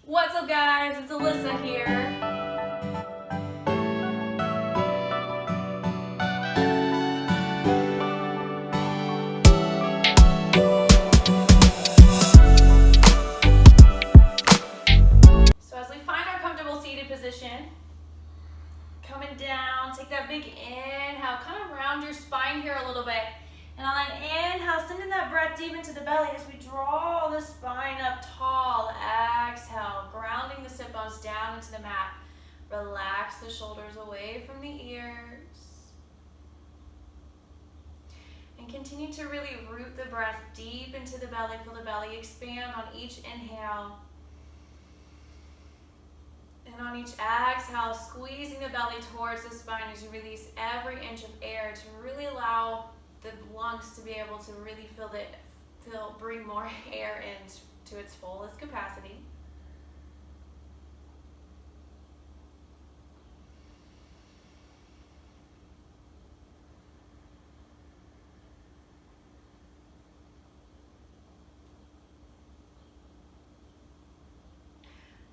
What's up, guys? It's Alyssa here. So as we find our comfortable seated position, coming down, take that big inhale, kind of round your spine here a little bit. And on that inhale, sending that breath deep into the belly as we draw the spine up tall. Exhale, grounding the sit bones down into the mat. Relax the shoulders away from the ears. And continue to really root the breath deep into the belly. Feel the belly expand on each inhale. And on each exhale, squeezing the belly towards the spine as you release every inch of air to really allow the lungs to be able to really bring more air into its fullest capacity.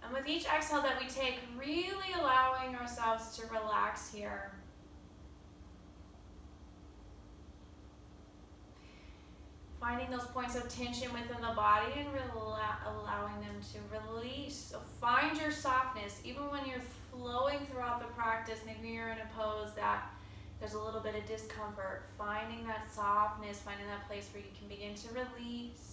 And with each exhale that we take, really allowing ourselves to relax here. Finding those points of tension within the body and allowing them to release. So find your softness, even when you're flowing throughout the practice. Maybe you're in a pose that there's a little bit of discomfort. Finding that softness, finding that place where you can begin to release.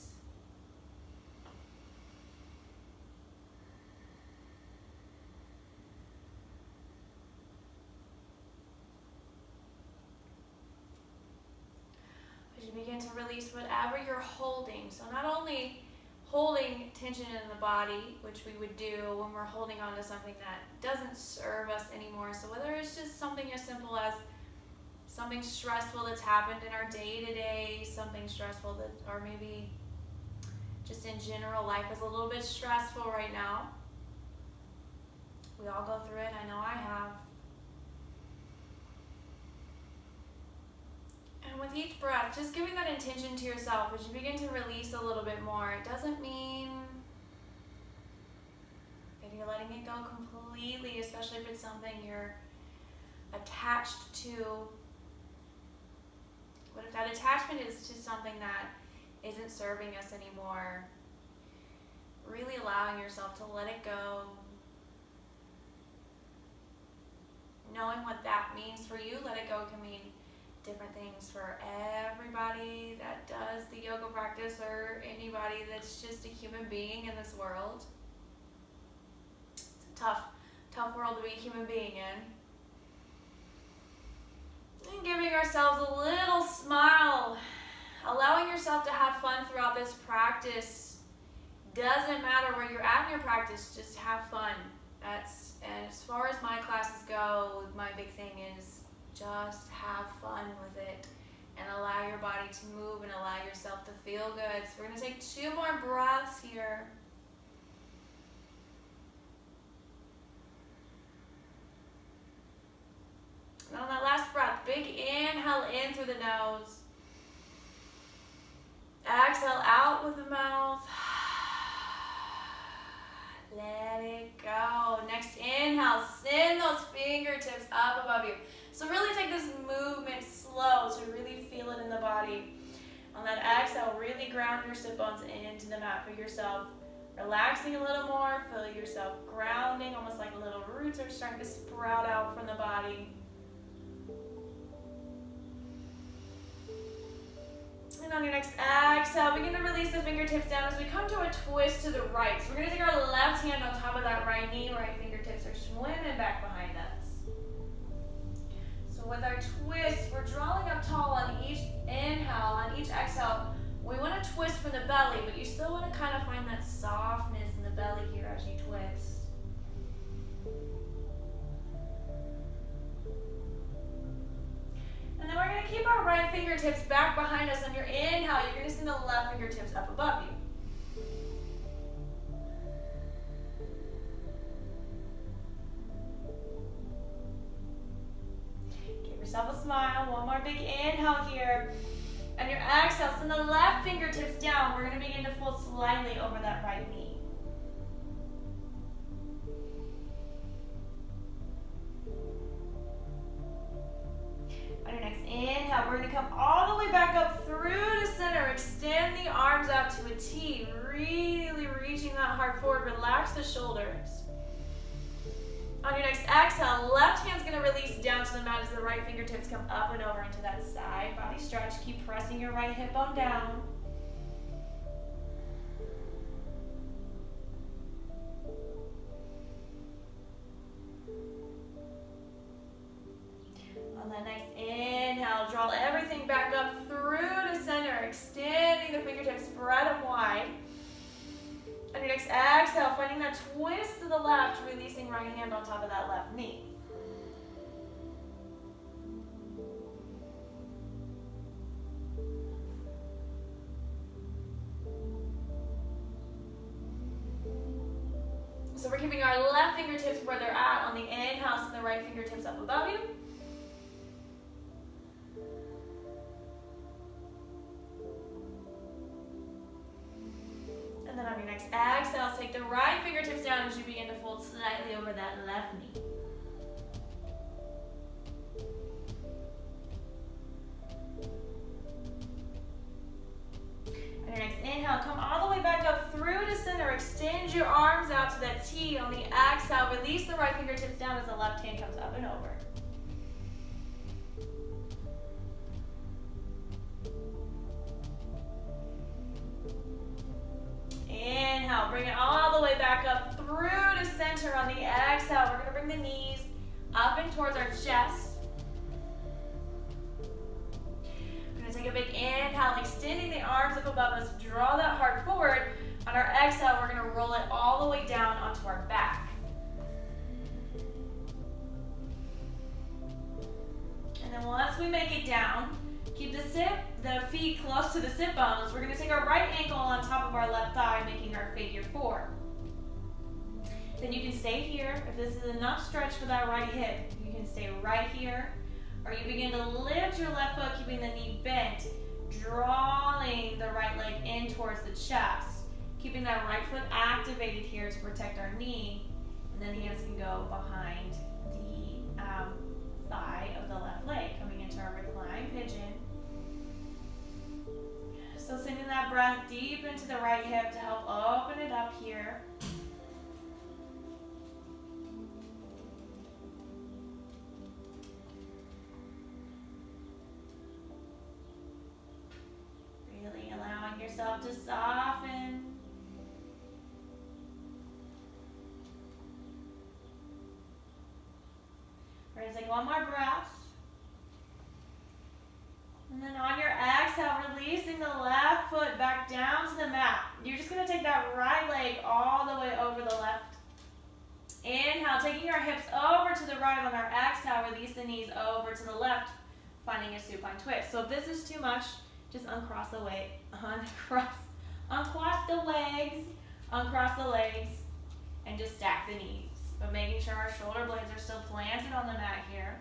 Begin to release whatever you're holding. So not only holding tension in the body, which we would do when we're holding on to something that doesn't serve us anymore. So whether it's just something as simple as something stressful that's happened in our day-to-day, something stressful that, or maybe just in general, life is a little bit stressful right now. We all go through it. I know I have. And with each breath, just giving that intention to yourself as you begin to release a little bit more. It doesn't mean that you're letting it go completely, especially if it's something you're attached to. But if that attachment is to something that isn't serving us anymore, really allowing yourself to let it go. Knowing what that means for you, let it go can mean different things for everybody that does the yoga practice or anybody that's just a human being in this world. It's a tough world to be a human being in. And giving ourselves a little smile, allowing yourself to have fun throughout this practice. Doesn't matter where you're at in your practice, just have fun. And as far as my classes go, my big thing is just have fun with it and allow your body to move and allow yourself to feel good. So we're going to take 2 more breaths here. And on that last breath, big inhale in through the nose. Exhale out with the mouth. Let it go. Next inhale, send those fingertips up above you. So really take this movement slow to really feel it in the body. On that exhale, really ground your sit bones into the mat for yourself. Relaxing a little more, feel yourself grounding, almost like little roots are starting to sprout out from the body. And on your next exhale, begin to release the fingertips down as we come to a twist to the right. So we're going to take our left hand on top of that right knee. Right fingertips are swimming back behind us. So with our twist, we're drawing up tall on each inhale. On each exhale, we want to twist from the belly, but you still want to kind of find that softness in the belly here as you twist. And then we're going to keep our right fingertips back behind us. On your inhale, you're going to send the left fingertips up above you. Give yourself a smile. One more big inhale here. And your exhale, send the left fingertips down. We're going to begin to fold slightly over that right knee. that hard forward. Relax the shoulders. On your next exhale, left hand's going to release down to the mat as the right fingertips come up and over into that side body stretch. Keep pressing your right hip bone down. On that next inhale, draw everything back up through to center, extending the fingertips, spread them wide. On your next exhale, finding that twist to the left, releasing right hand on top of that left knee. So we're keeping our left fingertips where they're at on the inhale, so the right fingertips up above you. And then on your next exhale, take the right fingertips down as you begin to fold slightly over that left knee. On your next inhale, come all the way back up through to center. Extend your arms out to that T. On the exhale, release the right fingertips down as the left hand comes up and over. Inhale, bring it all the way back up through to center. On the exhale, we're going to bring the knees up and towards our chest. We're going to take a big inhale, extending the arms up above us. Draw that heart forward. On our exhale, we're going to roll it all the way down onto our back. And then once we make it down, keep the feet close to the sit bones. We're going to take our right ankle on top of our left thigh, making our figure four. Then you can stay here. If this is enough stretch for that right hip, you can stay right here. Or you begin to lift your left foot, keeping the knee bent, drawing the right leg in towards the chest. Keeping that right foot activated here to protect our knee. And then hands can go behind the thigh of the left leg, coming into our reclined pigeon. So sending that breath deep into the right hip to help open it up here. Really allowing yourself to soften. We're going to take one more breath. And then on your exhale, releasing the left foot back down to the mat. You're just going to take that right leg all the way over the left. Inhale, taking our hips over to the right. On our exhale, release the knees over to the left, finding a supine twist. So if this is too much, just uncross the legs, uncross the legs, and just stack the knees. But making sure our shoulder blades are still planted on the mat here.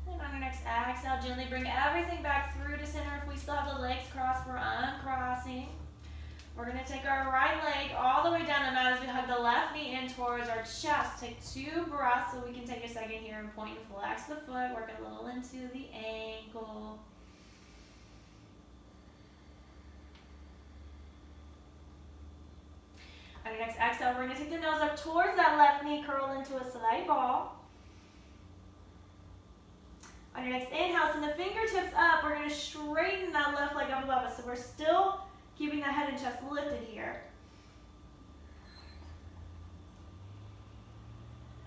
Then on your next exhale, gently bring everything back through to center. If we still have the legs crossed, we're uncrossing. We're going to take our right leg all the way down the mat as we hug the left knee in towards our chest. Take 2 breaths so we can take a second here and point and flex the foot. Work a little into the ankle. On your next exhale, we're going to take the nose up towards that left knee, curl into a slight ball. On your next inhale, send the fingertips up. We're going to straighten that left leg up above us. So we're still keeping the head and chest lifted here.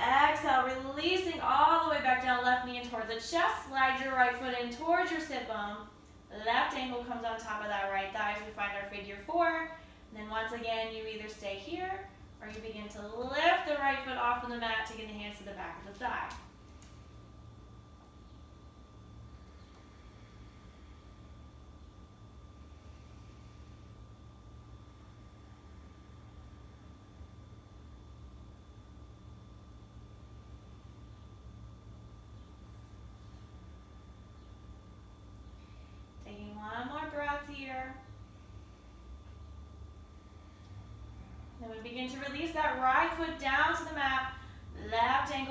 Exhale, releasing all the way back down, left knee in towards the chest. Slide your right foot in towards your sit bone. Left ankle comes on top of that right thigh as we find our figure four. And then once again, you either stay here or you begin to lift the right foot off of the mat, taking the hands to the back of the thigh. One more breath here. Then we begin to release that right foot down to the mat.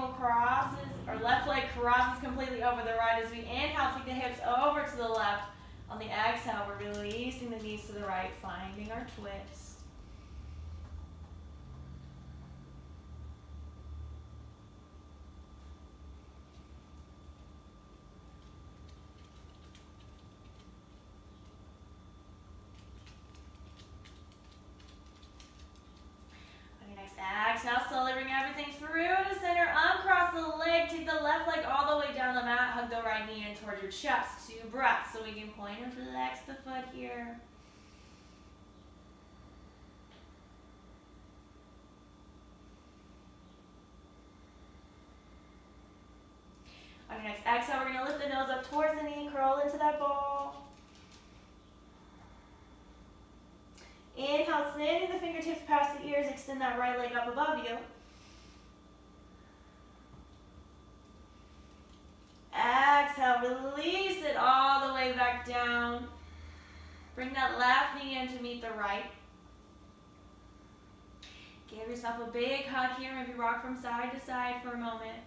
ankle crosses, or left leg crosses completely over the right. As we inhale, take the hips over to the left. On the exhale, we're releasing the knees to the right, finding our twist. Exhale, slowly bring everything through to center. Uncross the leg. Take the left leg all the way down the mat. Hug the right knee in towards your chest. 2 breaths. So we can point and flex the foot here. On your next exhale, we're going to lift the nose up towards the knee. Curl into that ball. Inhale, sending the fingertips past the ears. Extend that right leg up above you. Exhale, release it all the way back down. Bring that left knee in to meet the right. Give yourself a big hug here. Maybe rock from side to side for a moment.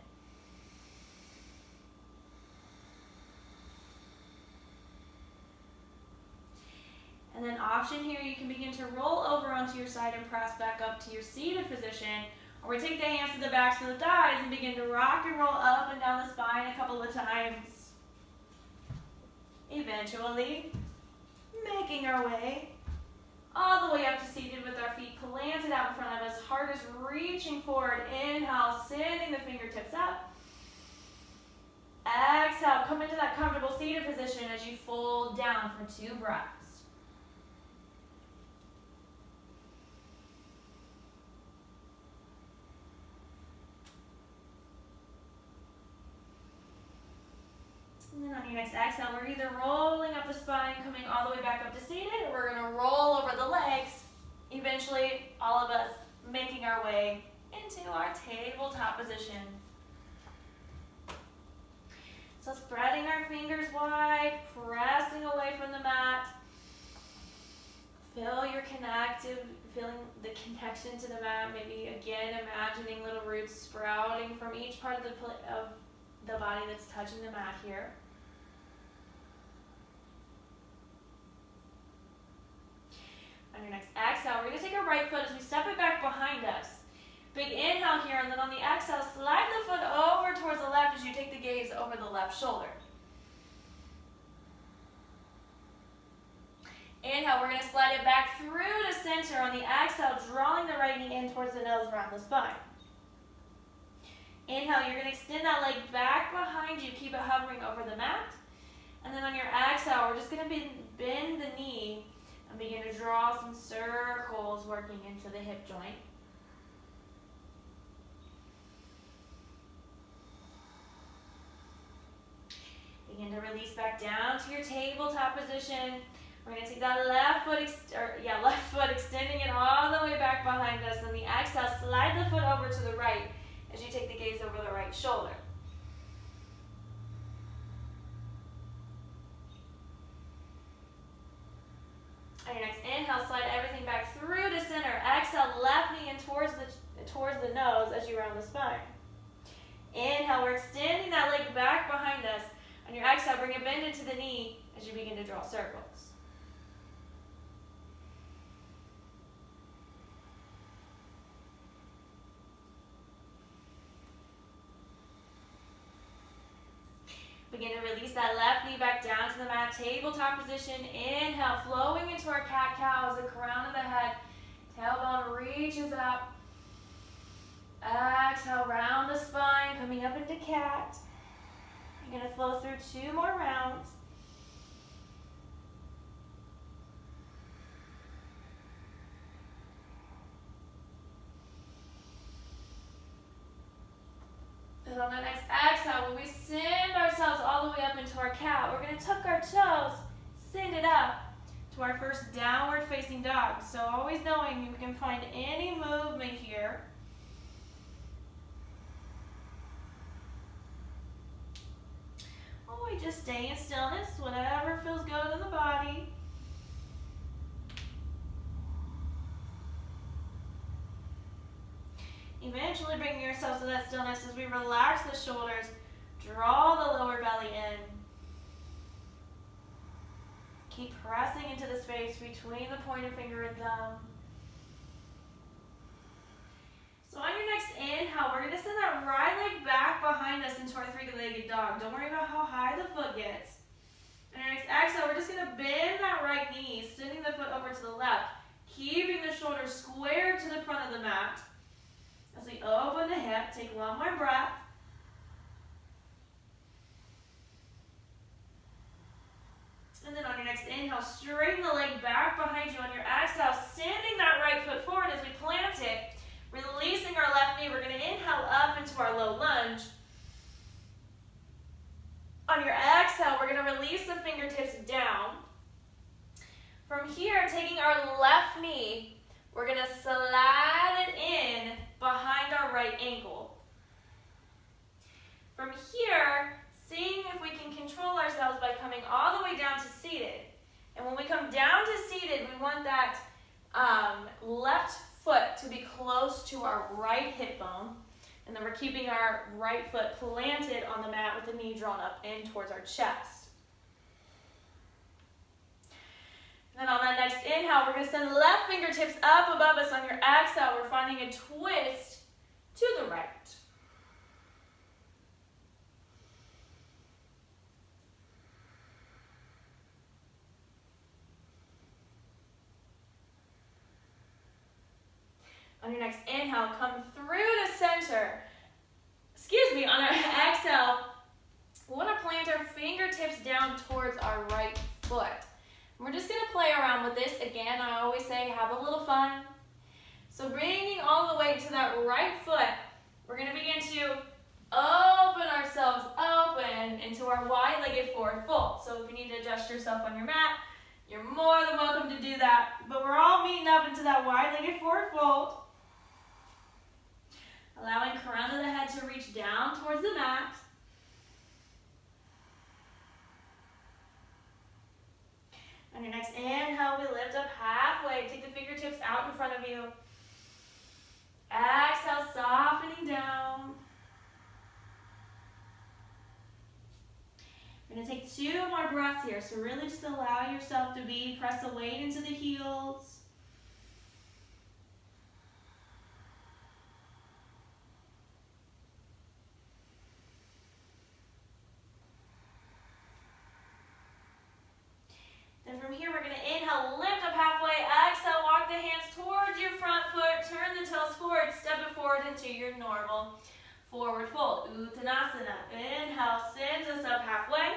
And then option here, you can begin to roll over onto your side and press back up to your seated position. Or we take the hands to the backs of the thighs and begin to rock and roll up and down the spine a couple of times. Eventually, making our way all the way up to seated with our feet planted out in front of us. Heart is reaching forward. Inhale, sending the fingertips up. Exhale, come into that comfortable seated position as you fold down for 2 breaths. And then on your next exhale, we're either rolling up the spine, coming all the way back up to seated, or we're going to roll over the legs. Eventually, all of us making our way into our tabletop position. So spreading our fingers wide, pressing away from the mat. Feeling the connection to the mat. Maybe again, imagining little roots sprouting from each part of the body that's touching the mat here. On your next exhale, we're going to take our right foot as we step it back behind us. Big inhale here, and then on the exhale, slide the foot over towards the left as you take the gaze over the left shoulder. Inhale, we're going to slide it back through to center. On the exhale, drawing the right knee in towards the nose around the spine. Inhale, you're going to extend that leg back behind you. Keep it hovering over the mat. And then on your exhale, we're just going to bend the knee and begin to draw some circles working into the hip joint. Begin to release back down to your tabletop position. We're going to take that left foot extending it all the way back behind us. On the exhale, slide the foot over to the right as you take the gaze over the right shoulder. On your next inhale, slide everything back through to center. Exhale, left knee in towards the nose as you round the spine. Inhale, we're extending that leg back behind us. On your exhale, bring a bend into the knee as you begin to draw circles. Begin to release that left knee back down to the mat, tabletop position. Inhale, flowing into our cat-cow as the crown of the head, tailbone reaches up. Exhale, round the spine, coming up into cat. You're going to flow through 2 more rounds. And on the next exhale, when we send ourselves all the way up into our cat, we're going to tuck our toes, send it up to our first downward facing dog. So always knowing you can find any movement here. Or we just stay in stillness, whatever feels good in the body. Eventually bringing yourself to that stillness as we relax the shoulders, draw the lower belly in. Keep pressing into the space between the pointer finger and thumb. So on your next inhale, we're going to send that right leg back behind us into our three-legged dog. Don't worry about how high the foot gets. On your next exhale, we're just going to bend that right knee, sending the foot over to the left, keeping the shoulders squared to the front of the mat. As we open the hip, take one more breath. And then on your next inhale, straighten the leg back behind you. On your exhale, sending that right foot forward as we plant it, releasing our left knee. We're going to inhale up into our low lunge. On your exhale, we're going to release the fingertips down. From here, taking our left knee, we're going to slide it in behind our right ankle. From here, seeing if we can control ourselves by coming all the way down to seated. And when we come down to seated, we want that left foot to be close to our right hip bone. And then we're keeping our right foot planted on the mat with the knee drawn up in towards our chest. And then on that next inhale, we're going to send left fingertips up above us. On your exhale, we're finding a twist to the right. On your next inhale, come through to center. On our exhale, we want to plant our fingertips down towards our right foot. And we're just going to play around with this. Again, I always say have a little fun. So bringing all the way to that right foot, we're going to begin to open ourselves open into our wide-legged forward fold. So if you need to adjust yourself on your mat, you're more than welcome to do that. But we're all meeting up into that wide-legged forward fold. Allowing crown of the head to reach down towards the mat. On your next inhale, we lift up halfway. Take the fingertips out in front of you. Exhale, softening down. We're going to take 2 more breaths here. So really just allow yourself to press the weight into the heels. Then from here, we're going to inhale, lift up halfway, exhale, walk the hands towards your front foot, turn the toes forward, step it forward into your normal forward fold. Uttanasana. Inhale, sends us up halfway.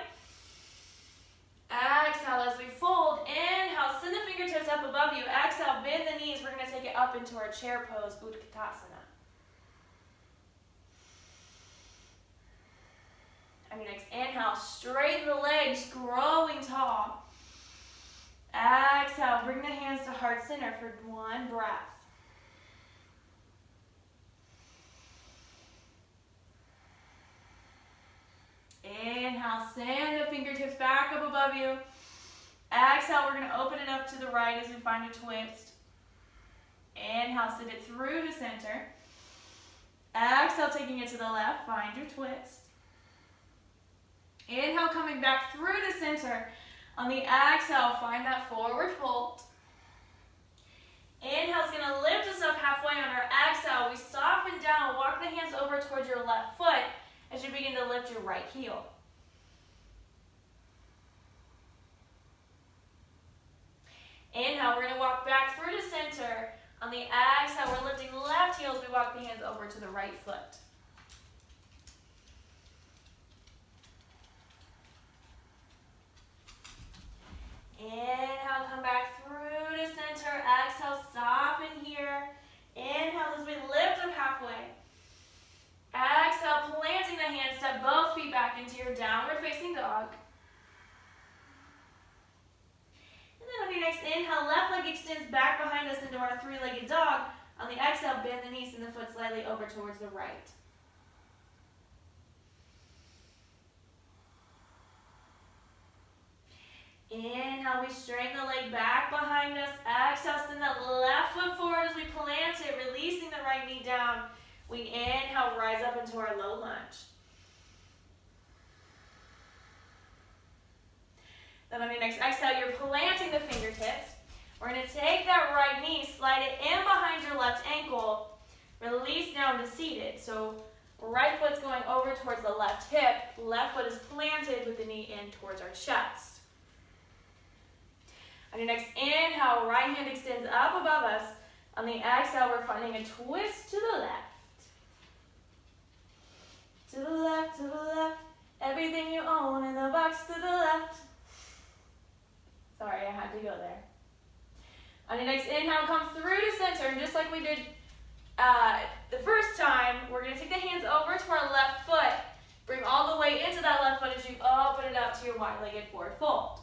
Exhale as we fold. Inhale, send the fingertips up above you. Exhale, bend the knees. We're going to take it up into our chair pose, Uttanasana. On your next inhale, straighten the legs, growing tall. Exhale, bring the hands to heart center for 1 breath. Inhale, send the fingertips back up above you. Exhale, we're going to open it up to the right as we find a twist. Inhale, send it through to center. Exhale, taking it to the left, find your twist. Inhale, coming back through to center. On the exhale, find that forward fold. Inhale is going to lift us up halfway. On our exhale, we soften down, walk the hands over towards your left foot as you begin to lift your right heel. Inhale, we're going to walk back through to center. On the exhale, we're lifting left heel as we walk the hands over to the right foot. Inhale, come back through to center. Exhale, soften here. Inhale as we lift up halfway. Exhale, planting the hands, step both feet back into your downward facing dog. And then on your next inhale, left leg extends back behind us into our 3-legged dog. On the exhale, bend the knees and the foot slightly over towards the right. Inhale, we straighten the leg back behind us. Exhale, send that left foot forward as we plant it, releasing the right knee down. We inhale, rise up into our low lunge. Then on your next exhale, you're planting the fingertips. We're going to take that right knee, slide it in behind your left ankle, release down to seated. So right foot's going over towards the left hip, left foot is planted with the knee in towards our chest. On your next inhale, right hand extends up above us. On the exhale, we're finding a twist to the left. To the left, to the left. Everything you own in the box to the left. Sorry, I had to go there. On your next inhale, come through to center, and just like we did the first time, we're going to take the hands over to our left foot. Bring all the weight into that left foot as you open it up to your wide-legged forward fold.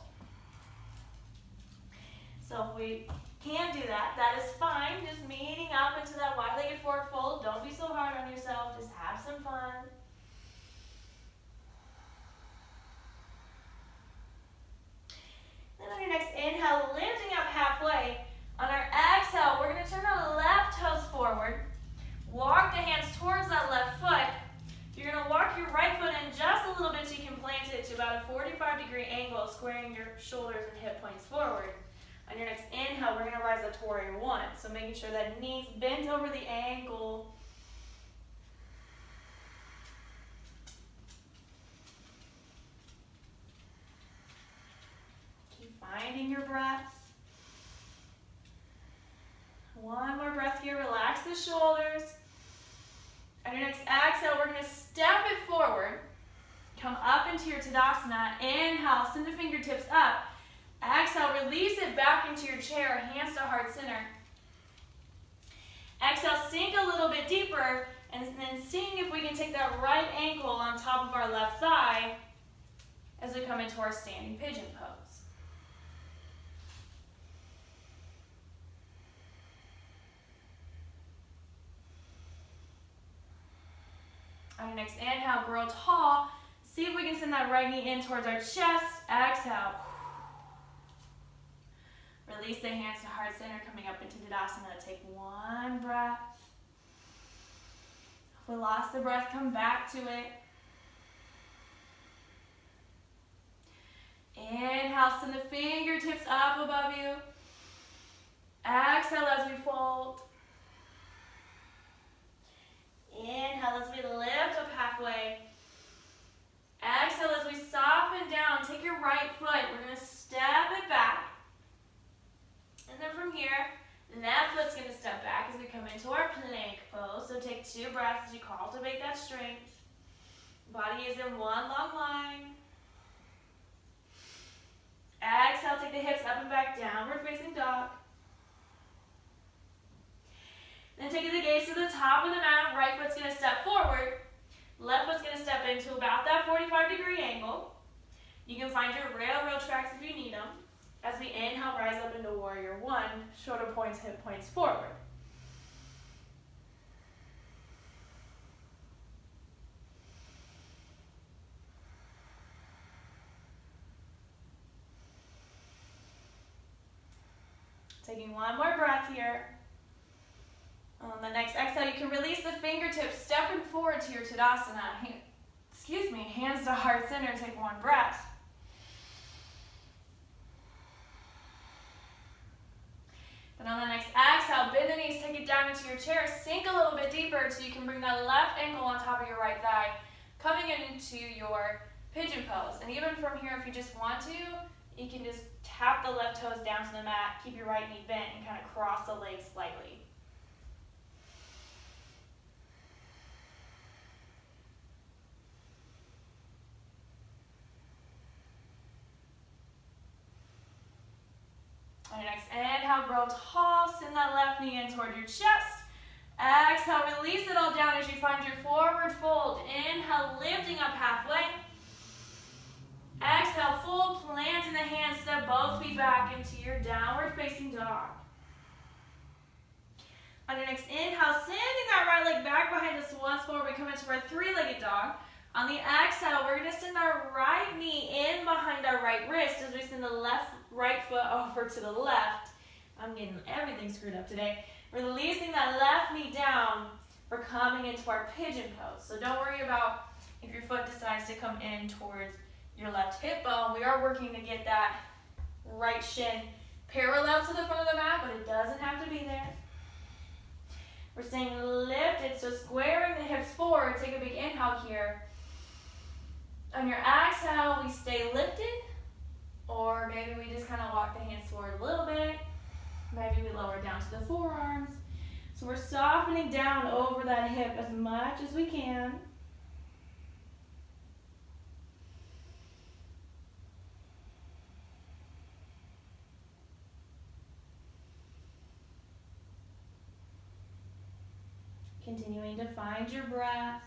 So if we can't do that, that is fine. Just meeting up into that wide-legged forward fold. Don't be so hard on yourself. Just have some fun. Then on your next inhale, lifting up halfway. On our exhale, we're going to turn our left toes forward. Walk the hands towards that left foot. You're going to walk your right foot in just a little bit so you can plant it to about a 45-degree angle, squaring your shoulders and hip points forward. On your next inhale, we're going to rise up to warrior one. So making sure that knees bent over the ankle. Keep finding your breath. One more breath here. Relax the shoulders. On your next exhale, we're going to step it forward. Come up into your Tadasana. Inhale, send the fingertips up. Exhale, release it back into your chair, hands to heart center. Exhale, sink a little bit deeper, and then seeing if we can take that right ankle on top of our left thigh as we come into our standing pigeon pose. On your next inhale, grow tall. See if we can send that right knee in towards our chest. Exhale. Release the hands to heart center, coming up into Tadasana. Take one breath. If we lost the breath, come back to it. Inhale, send the fingertips up above you. Exhale as we fold. Inhale as we lift up halfway. Exhale as we soften down. Take your right foot. We're going to step it back. And then from here, left foot's going to step back as we come into our plank pose. So take 2 breaths as you cultivate that strength. Body is in one long line. Exhale, take the hips up and back, downward facing dog. Then taking the gaze to the top of the mat, right foot's going to step forward. Left foot's going to step into about that 45-degree angle. You can find your railroad tracks if you need them. As we inhale, rise up into warrior one, shoulder points, hip points forward. Taking one more breath here. On the next exhale, you can release the fingertips, stepping forward to your Tadasana. Hands to heart center, take one breath. Then on the next exhale, bend the knees, take it down into your chair, sink a little bit deeper so you can bring that left ankle on top of your right thigh, coming into your pigeon pose. And even from here, if you just want to, you can just tap the left toes down to the mat, keep your right knee bent, and kind of cross the legs slightly. On your next inhale, grow tall, send that left knee in toward your chest. Exhale, release it all down as you find your forward fold. Inhale, lifting up halfway. Exhale, full plant in the hands, step both feet back into your downward facing dog. On your next inhale, sending that right leg back behind us once more, we come into our 3-legged dog. On the exhale, we're going to send our right knee in behind our right wrist as we send the right foot over to the left. I'm getting everything screwed up today. Releasing that left knee down, we're coming into our pigeon pose. So don't worry about if your foot decides to come in towards your left hip bone. We are working to get that right shin parallel to the front of the mat, but it doesn't have to be there. We're staying lifted, so squaring the hips forward. Take a big inhale here. On your exhale, we stay lifted, or maybe we just kind of walk the hands forward a little bit. Maybe we lower down to the forearms. So we're softening down over that hip as much as we can. Continuing to find your breath.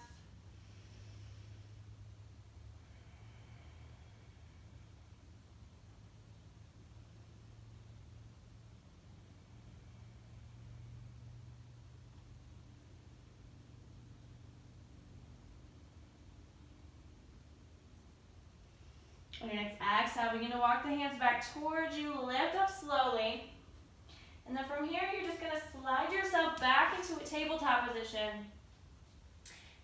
On your next exhale, begin to walk the hands back towards you. Lift up slowly. And then from here, you're just going to slide yourself back into a tabletop position.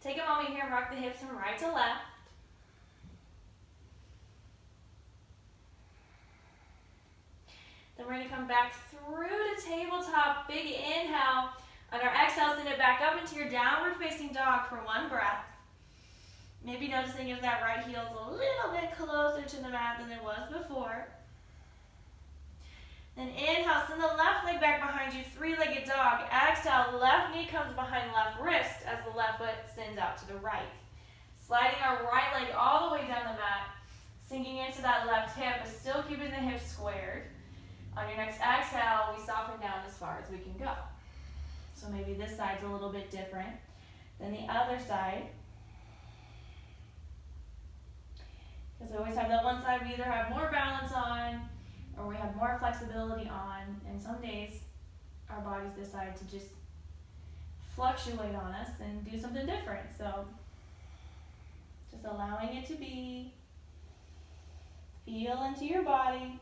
Take a moment here and rock the hips from right to left. Then we're going to come back through to tabletop. Big inhale. On our exhale, send it back up into your downward facing dog for one breath. Maybe noticing if that right heel is a little bit closer to the mat than it was before. Then inhale, send the left leg back behind you, three-legged dog. Exhale, left knee comes behind left wrist as the left foot sends out to the right. Sliding our right leg all the way down the mat, sinking into that left hip, but still keeping the hips squared. On your next exhale, we soften down as far as we can go. So maybe this side's a little bit different than the other side. Because we always have that one side we either have more balance on or we have more flexibility on, and some days our bodies decide to just fluctuate on us and do something different. So just allowing it to be, feel into your body.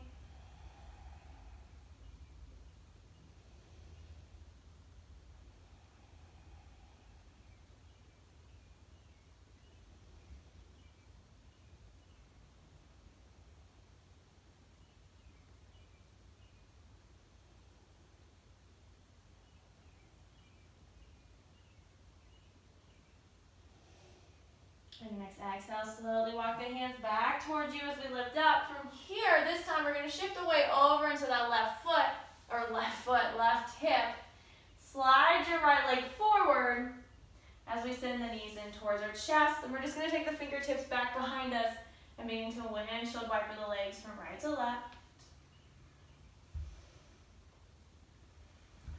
And your next exhale, slowly walk the hands back towards you as we lift up. From here, this time we're going to shift the weight over into that left hip. Slide your right leg forward as we send the knees in towards our chest. And we're just going to take the fingertips back behind us and begin to windshield wiper the legs from right to left.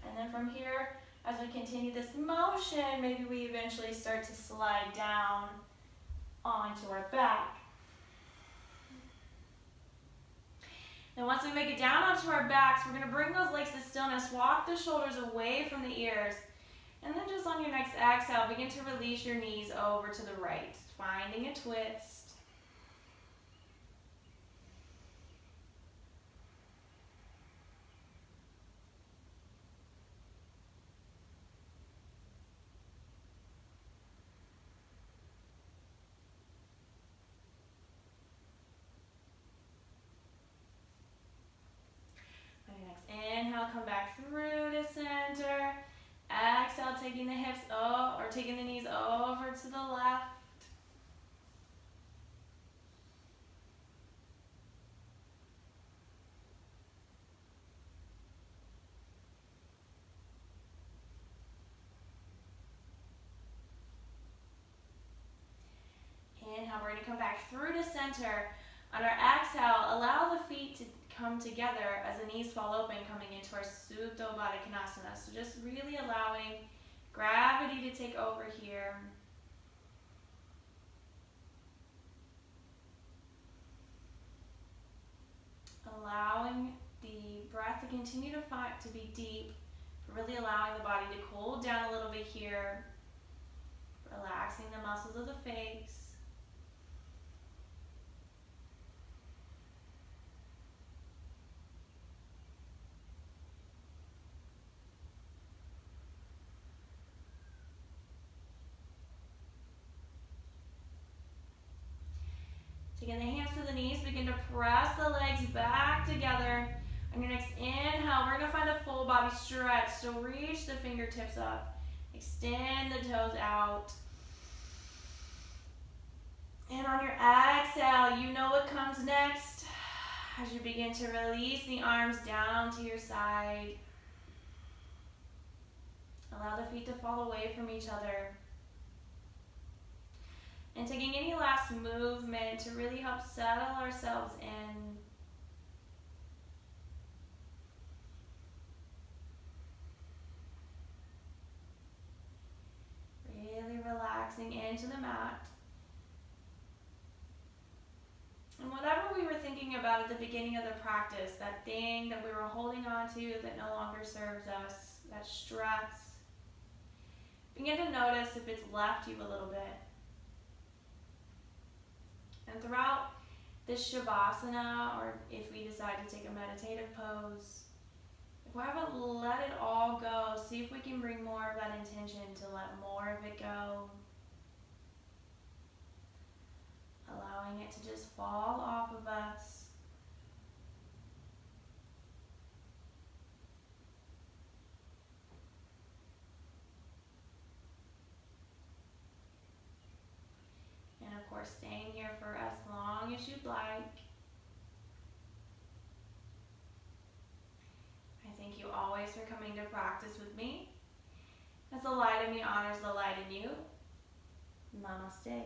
And then from here, as we continue this motion, maybe we eventually start to slide down onto our back. Then once we make it down onto our backs, we're going to bring those legs to stillness, walk the shoulders away from the ears, and then just on your next exhale, begin to release your knees over to the right, finding a twist. Inhale, come back through to center. Exhale, taking the hips or taking the knees over to the left. Inhale, we're going to come back through to center. On our exhale, allow the feet to come together as the knees fall open, coming into our Supta Baddha Konasana. So just really allowing gravity to take over here. Allowing the breath to continue to be deep, really allowing the body to cool down a little bit here. Relaxing the muscles of the face. Taking the hands to the knees, begin to press the legs back together. On your next inhale, we're going to find a full body stretch. So reach the fingertips up. Extend the toes out. And on your exhale, you know what comes next. As you begin to release the arms down to your side. Allow the feet to fall away from each other. And taking any last movement to really help settle ourselves in. Really relaxing into the mat. And whatever we were thinking about at the beginning of the practice, that thing that we were holding on to that no longer serves us, that stress, begin to notice if it's left you a little bit. And throughout this Shavasana, or if we decide to take a meditative pose, if we haven't let it all go, see if we can bring more of that intention to let more of it go. Allowing it to just fall off of us. And of course, staying here for as long as you'd like. I thank you always for coming to practice with me. As the light in me honors the light in you. Namaste.